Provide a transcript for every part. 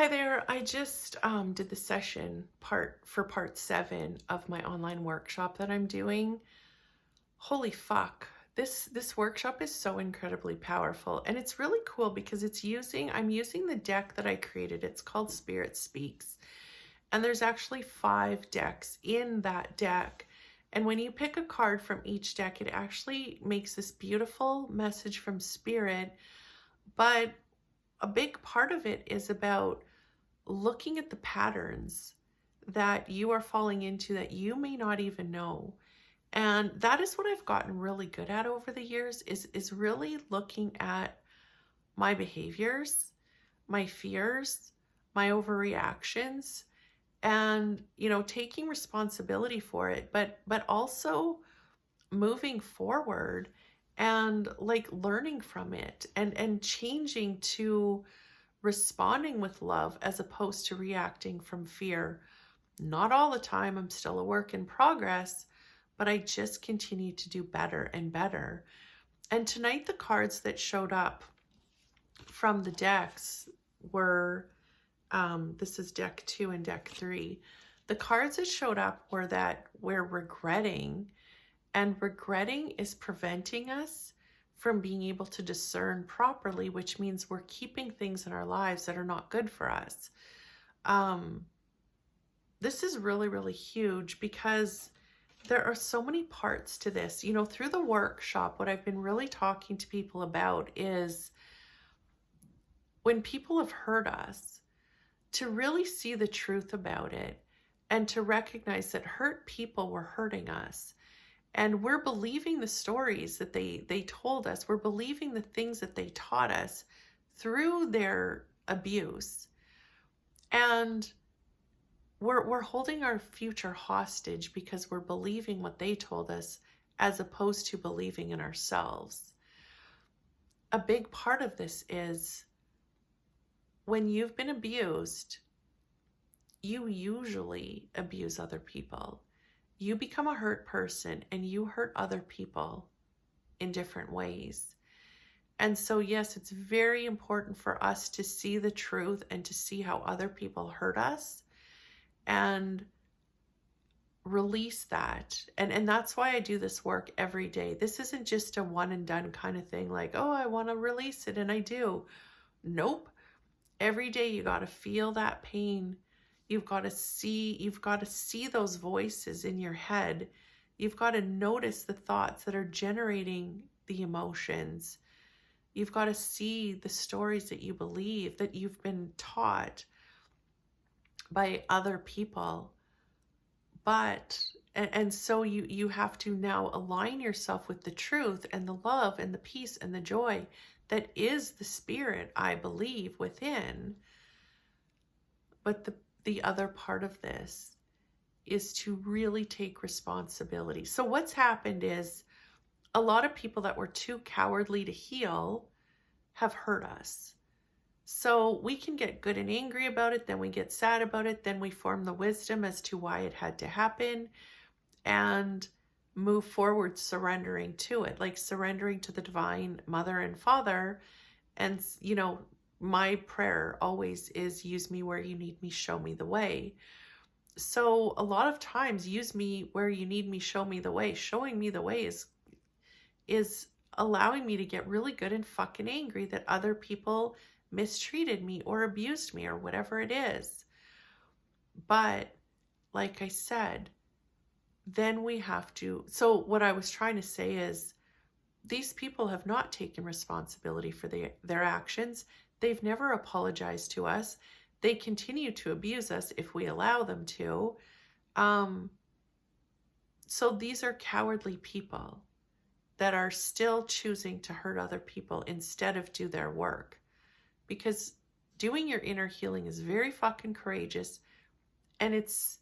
Hi there. I just did the session part 7 of my online workshop that I'm doing. Holy fuck. This workshop is so incredibly powerful, and it's really cool because I'm using the deck that I created. It's called Spirit Speaks. And there's actually 5 decks in that deck. And when you pick a card from each deck, it actually makes this beautiful message from spirit, but a big part of it is about looking at the patterns that you are falling into that you may not even know. And that is what I've gotten really good at over the years is really looking at my behaviors, my fears, my overreactions, and taking responsibility for it, but also moving forward and like learning from it and changing to responding with love as opposed to reacting from fear. Not all the time, I'm still a work in progress, but I just continue to do better and better. And tonight, the cards that showed up from the decks were this is deck 2 and deck 3. The cards that showed up were that we're regretting, and regretting is preventing us from being able to discern properly, which means we're keeping things in our lives that are not good for us. This is really, really huge because there are so many parts to this. Through the workshop, what I've been really talking to people about is when people have hurt us, to really see the truth about it and to recognize that hurt people were hurting us. And we're believing the stories that they told us. We're believing the things that they taught us through their abuse. And we're holding our future hostage because we're believing what they told us as opposed to believing in ourselves. A big part of this is when you've been abused, you usually abuse other people. You become a hurt person and you hurt other people in different ways. And so, yes, it's very important for us to see the truth and to see how other people hurt us and release that. And that's why I do this work every day. This isn't just a one and done kind of thing like, oh, I want to release it and I do. Nope. Every day you got to feel that pain. You've got to see those voices in your head. You've got to notice the thoughts that are generating the emotions. You've got to see the stories that you believe, that you've been taught by other people. And so you have to now align yourself with the truth and the love and the peace and the joy that is the spirit, I believe, within. But the other part of this is to really take responsibility. So what's happened is a lot of people that were too cowardly to heal have hurt us. So we can get good and angry about it, then we get sad about it, then we form the wisdom as to why it had to happen and move forward surrendering to it, like surrendering to the divine mother and father. And my prayer always is, use me where you need me, show me the way. So a lot of times, use me where you need me, show me the way. Showing me the way is allowing me to get really good and fucking angry that other people mistreated me or abused me or whatever it is. But like I said, then we have to, so what I was trying to say is these people have not taken responsibility for their actions. They've never apologized to us. They continue to abuse us if we allow them to. So these are cowardly people that are still choosing to hurt other people instead of do their work. Because doing your inner healing is very fucking courageous. And it's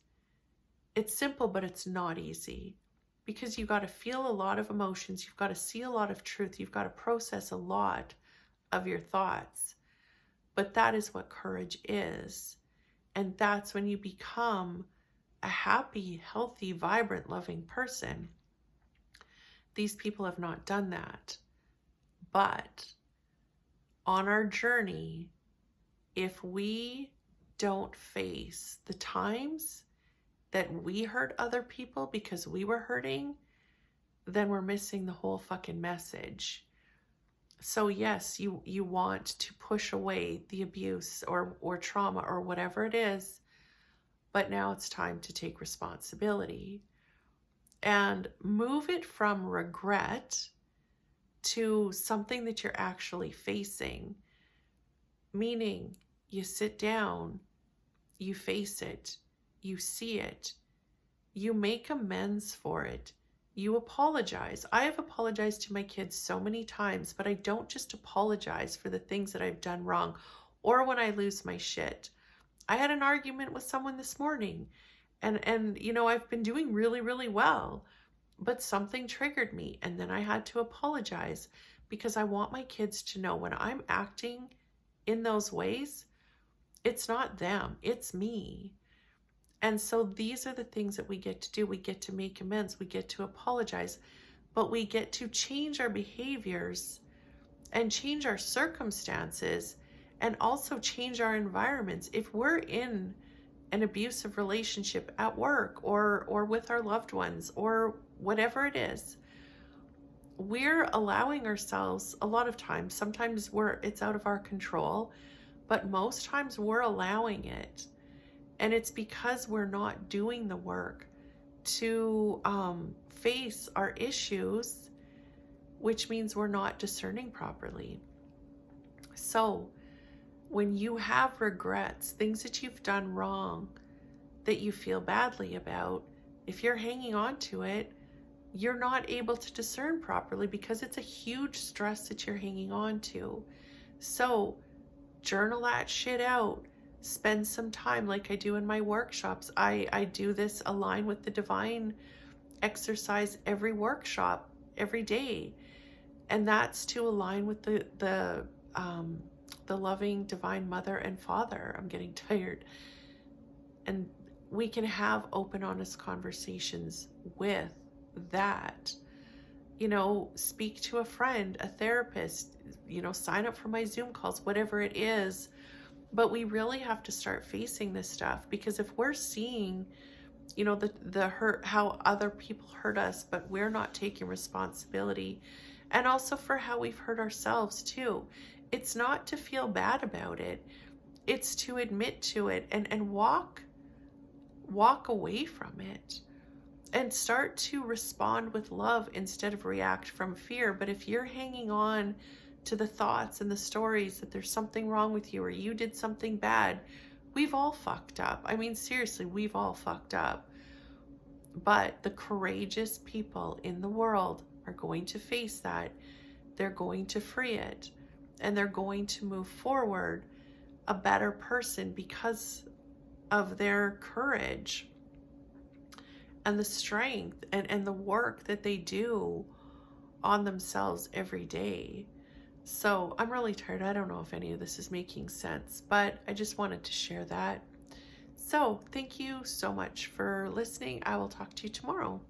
simple, but it's not easy. Because you've got to feel a lot of emotions. You've got to see a lot of truth. You've got to process a lot of your thoughts. But that is what courage is. And that's when you become a happy, healthy, vibrant, loving person. These people have not done that. But on our journey, if we don't face the times that we hurt other people because we were hurting, then we're missing the whole fucking message. So yes, you want to push away the abuse or trauma or whatever it is, but now it's time to take responsibility and move it from regret to something that you're actually facing. Meaning, you sit down, you face it, you see it, you make amends for it, you apologize. I have apologized to my kids so many times, but I don't just apologize for the things that I've done wrong or when I lose my shit. I had an argument with someone this morning and you know, I've been doing really, really well, but something triggered me and then I had to apologize because I want my kids to know when I'm acting in those ways, it's not them, it's me. And so these are the things that we get to do. We get to make amends, we get to apologize, but we get to change our behaviors and change our circumstances and also change our environments. If we're in an abusive relationship at work or with our loved ones or whatever it is, we're allowing ourselves a lot of times, sometimes it's out of our control, but most times we're allowing it. And it's because we're not doing the work to face our issues, which means we're not discerning properly. So when you have regrets, things that you've done wrong that you feel badly about, if you're hanging on to it, you're not able to discern properly because it's a huge stress that you're hanging on to. So journal that shit out. Spend some time like I do in my workshops. I do this Align with the Divine exercise every workshop, every day. And that's to align with the loving divine mother and father. I'm getting tired. And we can have open, honest conversations with that. You know, speak to a friend, a therapist, you know, sign up for my Zoom calls, whatever it is. But we really have to start facing this stuff, because if we're seeing, you know, the hurt, how other people hurt us, but we're not taking responsibility, and also for how we've hurt ourselves too. It's not to feel bad about it. It's to admit to it and walk away from it and start to respond with love instead of react from fear. But if you're hanging on to the thoughts and the stories that there's something wrong with you or you did something bad, we've all fucked up. I mean, seriously, we've all fucked up. But the courageous people in the world are going to face that. They're going to free it. And they're going to move forward a better person because of their courage and the strength and the work that they do on themselves every day. So I'm really tired. I don't know if any of this is making sense, but I just wanted to share that. So thank you so much for listening. I will talk to you tomorrow.